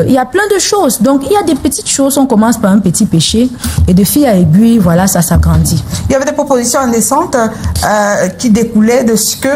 il y a plein de choses. Donc, il y a des petites choses. On commence par un petit péché et de fil à aiguille, voilà, ça s'agrandit. Il y avait des propositions indécentes qui découlaient de ce que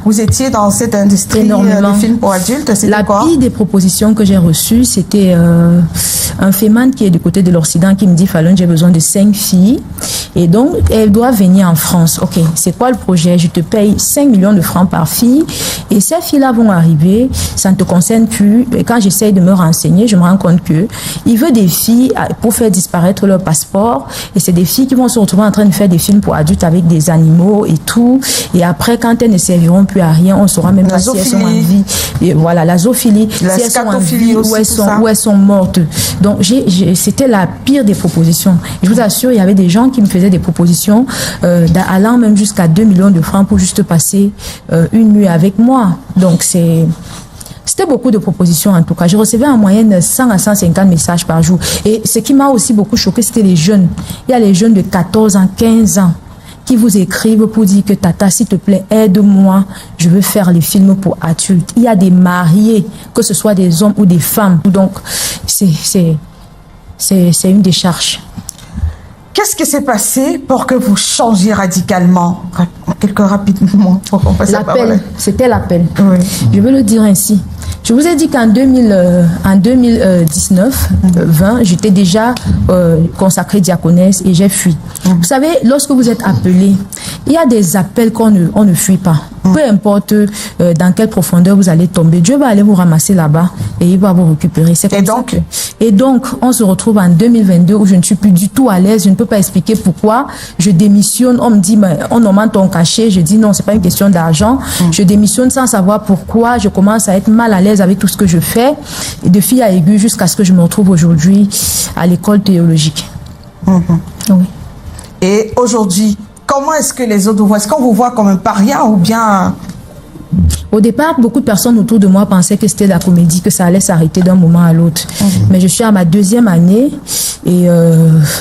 vous étiez dans cette industrie de films pour adultes. La pire des propositions que j'ai reçues, c'était un féman qui est du côté de l'Occident qui me dit, Fallon, j'ai besoin de 5 filles et donc elles doivent venir en France. Ok, c'est quoi le projet? Je te paye 5 millions de francs par fille et ces filles-là vont arriver, ça ne te concerne plus. Et quand j'essaye de me renseigner, je me rends compte que il veut des filles pour faire disparaître leur passeport et c'est des filles qui vont se retrouver en train de faire des films pour adultes avec des animaux et tout. Et après, quand elles ne serviront plus à rien, on saura même pas si elles sont en vie. Et voilà, la zoophilie, si elles sont en vie ou elles sont mortes. Donc, c'était la pire des propositions. Je vous assure, il y avait des gens qui me faisaient des propositions allant même jusqu'à 2 millions de francs pour juste passer une nuit avec moi. Donc, c'était beaucoup de propositions en tout cas. Je recevais en moyenne 100 à 150 messages par jour. Et ce qui m'a aussi beaucoup choqué, c'était les jeunes. Il y a les jeunes de 14 ans, 15 ans qui vous écrivent pour dire que Tata, s'il te plaît, aide-moi, je veux faire les films pour adultes. Il y a des mariés, que ce soit des hommes ou des femmes. Donc, c'est une décharge. Qu'est-ce qui s'est passé pour que vous changiez radicalement? Rapidement, pour qu'on passe la parole. L'appel, c'était l'appel. Oui. Je veux le dire ainsi. Je vous ai dit qu'en 2019, 20, j'étais déjà consacrée diaconesse et j'ai fui. Vous savez, lorsque vous êtes appelé, il y a des appels on ne fuit pas. Peu importe dans quelle profondeur vous allez tomber, Dieu va aller vous ramasser là-bas et il va vous récupérer. Et donc, on se retrouve en 2022 où je ne suis plus du tout à l'aise. Je ne peux pas expliquer pourquoi. Je démissionne. On me dit, mais on augmente ton cachet. Je dis non, c'est pas une question d'argent. Je démissionne sans savoir pourquoi. Je commence à être mal à l'aise avec tout ce que je fais. Et de fil à aiguille jusqu'à ce que je me retrouve aujourd'hui à l'école théologique. Oui. Et aujourd'hui, comment est-ce que les autres vous voient? Est-ce qu'on vous voit comme un paria ou bien... Au départ, beaucoup de personnes autour de moi pensaient que c'était la comédie, que ça allait s'arrêter d'un moment à l'autre. Mais je suis à ma 2e année et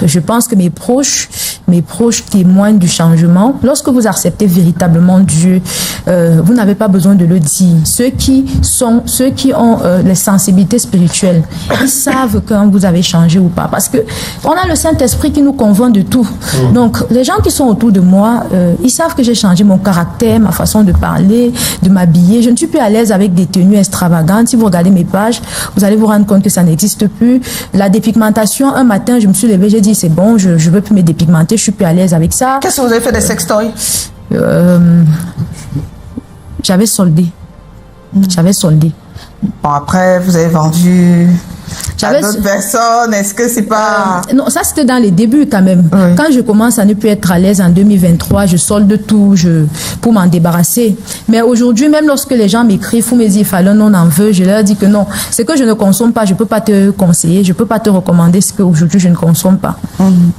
je pense que mes proches témoignent du changement. Lorsque vous acceptez véritablement Dieu, vous n'avez pas besoin de le dire. Ceux qui ont les sensibilités spirituelles, ils savent quand vous avez changé ou pas. Parce que on a le Saint-Esprit qui nous convainc de tout. Donc, les gens qui sont autour de moi, ils savent que j'ai changé mon caractère, ma façon de parler, de m'habiller. Je ne suis plus à l'aise avec des tenues extravagantes. Si vous regardez mes pages, vous allez vous rendre compte que ça n'existe plus. La dépigmentation, un matin, je me suis levée, j'ai dit c'est bon, je veux plus me dépigmenter, je suis plus à l'aise avec ça. Qu'est-ce que vous avez fait des sextoys? J'avais soldé. Bon, après, vous avez vendu à d'autres personnes. Est-ce que c'est pas... Non, ça c'était dans les débuts quand même. Oui. Quand je commence à ne plus être à l'aise en 2023, je solde tout pour m'en débarrasser. Mais aujourd'hui, même lorsque les gens m'écrivent, vous me dites, Fallon, on en veut, je leur dis que non. C'est que je ne consomme pas, je ne peux pas te conseiller, je ne peux pas te recommander ce qu'aujourd'hui je ne consomme pas.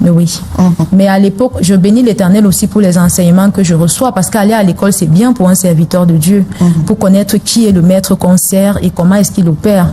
Mais oui. Mais à l'époque, je bénis l'Éternel aussi pour les enseignements que je reçois, parce qu'aller à l'école, c'est bien pour un serviteur de Dieu, pour connaître qui est le maître qu'on sert et comment est-ce qu'il opère.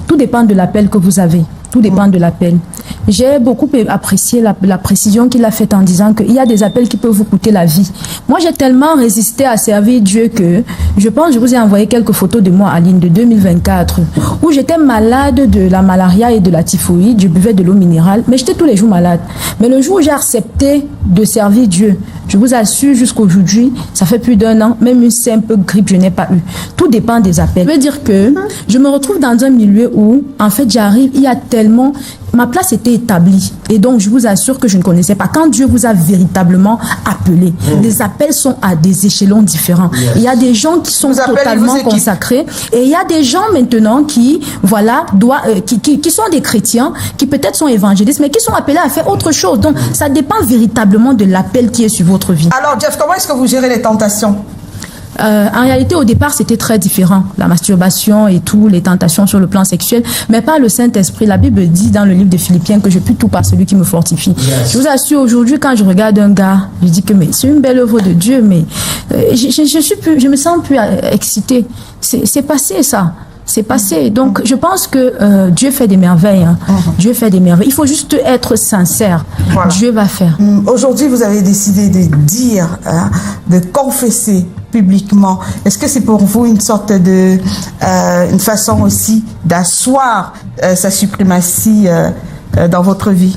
Tout dépend de l'appel que vous avez. Tout dépend de l'appel. J'ai beaucoup apprécié la précision qu'il a faite en disant qu'il y a des appels qui peuvent vous coûter la vie. Moi, j'ai tellement résisté à servir Dieu que je pense, je vous ai envoyé quelques photos de moi, Aline, de 2024, où j'étais malade de la malaria et de la typhoïde. Je buvais de l'eau minérale, mais j'étais tous les jours malade. Mais le jour où j'ai accepté de servir Dieu, je vous assure, jusqu'aujourd'hui, ça fait plus d'1 an, même une simple grippe, je n'ai pas eu. Tout dépend des appels. Je veux dire que je me retrouve dans un milieu où, en fait, j'arrive, il y a tellement... Ma place était établie. Et donc, je vous assure que je ne connaissais pas. Quand Dieu vous a véritablement appelé, les appels sont à des échelons différents. Il y a des gens qui sont totalement consacrés. Et il y a des gens maintenant qui, voilà, qui sont des chrétiens, qui peut-être sont évangélistes, mais qui sont appelés à faire autre chose. Donc, ça dépend véritablement de l'appel qui est sur votre vie. Alors, Jeff, comment est-ce que vous gérez les tentations? En réalité, au départ, c'était très différent. La masturbation et tout, les tentations sur le plan sexuel, mais par le Saint-Esprit. La Bible dit dans le livre de Philippiens que je puis tout par celui qui me fortifie. Je vous assure, aujourd'hui, quand je regarde un gars, je dis que c'est une belle œuvre de Dieu, mais je me sens plus excitée. C'est passé, ça. C'est passé. Donc, je pense que Dieu fait des merveilles. Hein. Dieu fait des merveilles. Il faut juste être sincère. Voilà. Dieu va faire. Aujourd'hui, vous avez décidé de dire, hein, de confesser publiquement. Est-ce que c'est pour vous une sorte de, une façon aussi d'asseoir sa suprématie dans votre vie?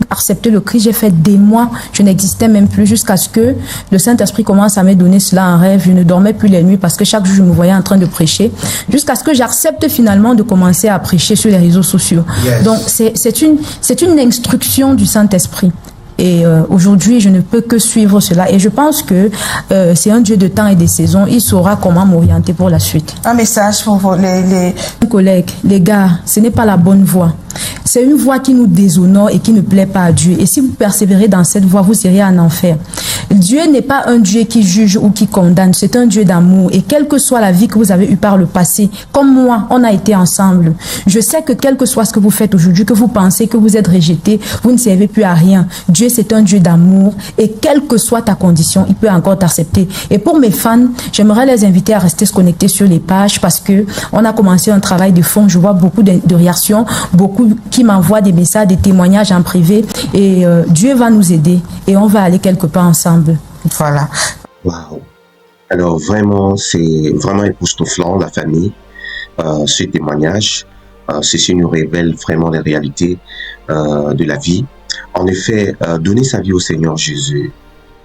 Accepter le Christ, j'ai fait des mois, je n'existais même plus jusqu'à ce que le Saint-Esprit commence à me donner cela en rêve. Je ne dormais plus les nuits parce que chaque jour je me voyais en train de prêcher, jusqu'à ce que j'accepte finalement de commencer à prêcher sur les réseaux sociaux. Yes. Donc c'est une instruction du Saint-Esprit. Et aujourd'hui, je ne peux que suivre cela. Et je pense que c'est un Dieu de temps et de saisons. Il saura comment m'orienter pour la suite. Un message pour les collègues, les gars, ce n'est pas la bonne voie. C'est une voie qui nous déshonore et qui ne plaît pas à Dieu. Et si vous persévérez dans cette voie, vous irez en enfer. Dieu n'est pas un Dieu qui juge ou qui condamne. C'est un Dieu d'amour. Et quelle que soit la vie que vous avez eue par le passé, comme moi, on a été ensemble. Je sais que quel que soit ce que vous faites aujourd'hui, que vous pensez que vous êtes rejeté, vous ne servez plus à rien. Dieu, c'est un Dieu d'amour. Et quelle que soit ta condition, il peut encore t'accepter. Et pour mes fans, j'aimerais les inviter à rester se connecter sur les pages parce que on a commencé un travail de fond. Je vois beaucoup de réactions, beaucoup qui m'envoient des messages, des témoignages en privé. Et Dieu va nous aider et on va aller quelque part ensemble. Voilà. Wow. Alors vraiment, c'est vraiment époustouflant, la famille, ce témoignage. Ceci nous révèle vraiment les réalités de la vie. En effet, donner sa vie au Seigneur Jésus,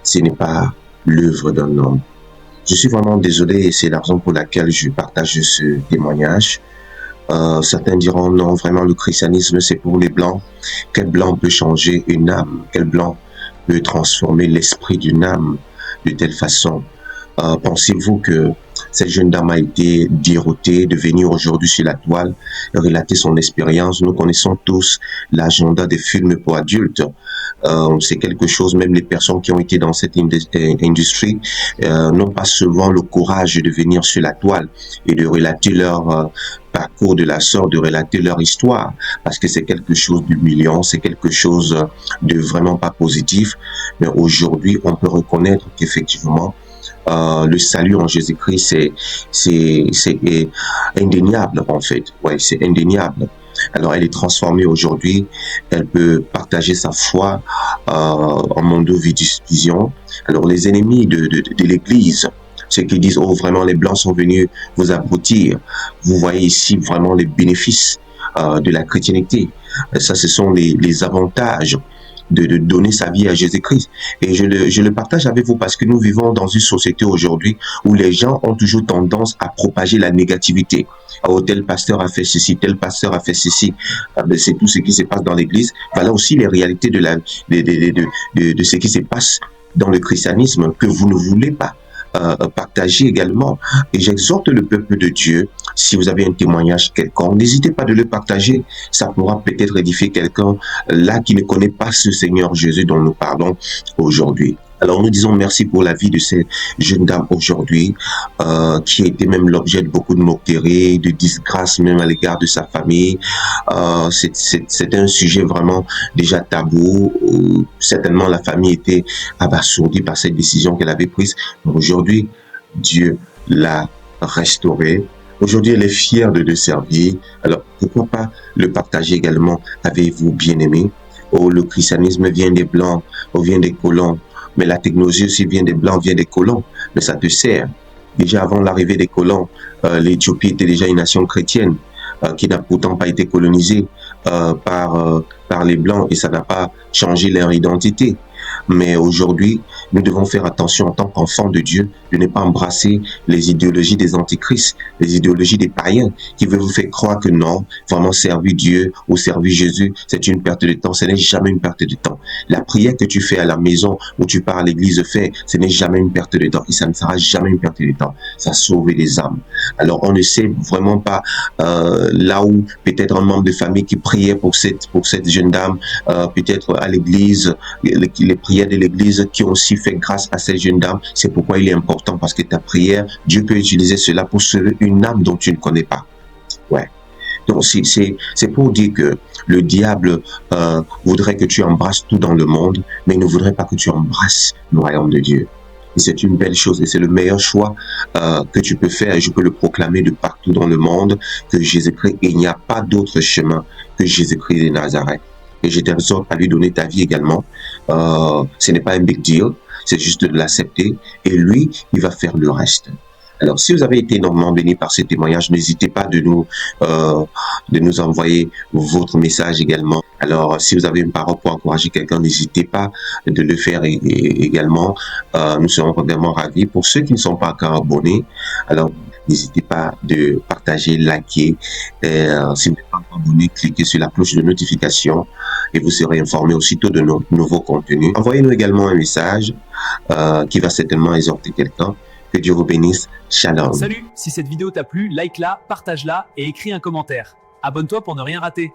ce n'est pas l'œuvre d'un homme. Je suis vraiment désolé et c'est la raison pour laquelle je partage ce témoignage. Certains diront non, vraiment le christianisme c'est pour les blancs. Quel blanc peut changer une âme? Quel blanc peut transformer l'esprit d'une âme de telle façon? Pensez-vous que cette jeune dame a été déroutée de venir aujourd'hui sur la toile relater son expérience? Nous connaissons tous l'agenda des films pour adultes. C'est quelque chose, même les personnes qui ont été dans cette industrie n'ont pas souvent le courage de venir sur la toile et de relater leur parcours de la sorte, de relater leur histoire, parce que c'est quelque chose d'humiliant, c'est quelque chose de vraiment pas positif. Mais aujourd'hui, on peut reconnaître qu'effectivement, le salut en Jésus-Christ, c'est indéniable en fait. Ouais, c'est indéniable. Alors, elle est transformée aujourd'hui. Elle peut partager sa foi en mondo-vision. Alors, les ennemis de l'Église, ceux qui disent, oh, vraiment, les Blancs sont venus vous abrutir. Vous voyez ici vraiment les bénéfices de la chrétienté. Ça, ce sont les avantages de donner sa vie à Jésus-Christ. Et je le partage avec vous parce que nous vivons dans une société aujourd'hui où les gens ont toujours tendance à propager la négativité. Oh, tel pasteur a fait ceci, tel pasteur a fait ceci. C'est tout ce qui se passe dans l'église. Voilà aussi les réalités de ce qui se passe dans le christianisme que vous ne voulez pas partager également. Et j'exhorte le peuple de Dieu, si vous avez un témoignage quelconque, n'hésitez pas de le partager. Ça pourra peut-être édifier quelqu'un là qui ne connaît pas ce Seigneur Jésus dont nous parlons aujourd'hui. Alors nous disons merci pour la vie de cette jeune dame aujourd'hui, qui a été même l'objet de beaucoup de moqueries, de disgrâce même à l'égard de sa famille. C'est un sujet vraiment déjà tabou. Certainement la famille était abasourdie par cette décision qu'elle avait prise. Mais aujourd'hui, Dieu l'a restaurée. Aujourd'hui, elle est fière de le servir. Alors pourquoi pas le partager également avec vous, bien-aimés? Oh, le christianisme vient des Blancs, ou vient des colons. Mais la technologie aussi vient des Blancs, vient des colons. Mais ça te sert. Déjà avant l'arrivée des colons, l'Éthiopie était déjà une nation chrétienne qui n'a pourtant pas été colonisée par les Blancs et ça n'a pas changé leur identité. Mais aujourd'hui, nous devons faire attention en tant qu'enfants de Dieu de ne pas embrasser les idéologies des antichrists, les idéologies des païens qui veulent vous faire croire que non, vraiment servir Dieu ou servir Jésus, c'est une perte de temps. Ce n'est jamais une perte de temps. La prière que tu fais à la maison ou tu pars à l'église faire, ce n'est jamais une perte de temps et ça ne sera jamais une perte de temps. Ça sauve les âmes. Alors on ne sait vraiment pas là où peut-être un membre de famille qui priait pour cette jeune dame, peut-être à l'église, les prières de l'église qui ont aussi fait grâce à cette jeune dame. C'est pourquoi il est important, parce que ta prière, Dieu peut utiliser cela pour sauver une âme dont tu ne connais pas. Ouais. Donc c'est pour dire que le diable voudrait que tu embrasses tout dans le monde, mais il ne voudrait pas que tu embrasses le royaume de Dieu. Et c'est une belle chose et c'est le meilleur choix que tu peux faire. Et je peux le proclamer de partout dans le monde que Jésus-Christ, il n'y a pas d'autre chemin que Jésus-Christ de Nazareth. Et je t'exhorte à lui donner ta vie également. Ce n'est pas un big deal, c'est juste de l'accepter. Et lui, il va faire le reste. Alors, si vous avez été énormément béni par ces témoignages, n'hésitez pas de nous envoyer votre message également. Alors, si vous avez une parole pour encourager quelqu'un, n'hésitez pas de le faire également. Nous serons vraiment ravis. Pour ceux qui ne sont pas encore abonnés, alors n'hésitez pas de partager, liker. Si vous n'êtes pas encore abonné, cliquez sur la cloche de notification et vous serez informé aussitôt de nos nouveaux contenus. Envoyez-nous également un message qui va certainement exhorter quelqu'un. Que Dieu vous bénisse. Shalom. Salut, si cette vidéo t'a plu, like-la, partage-la et écris un commentaire. Abonne-toi pour ne rien rater.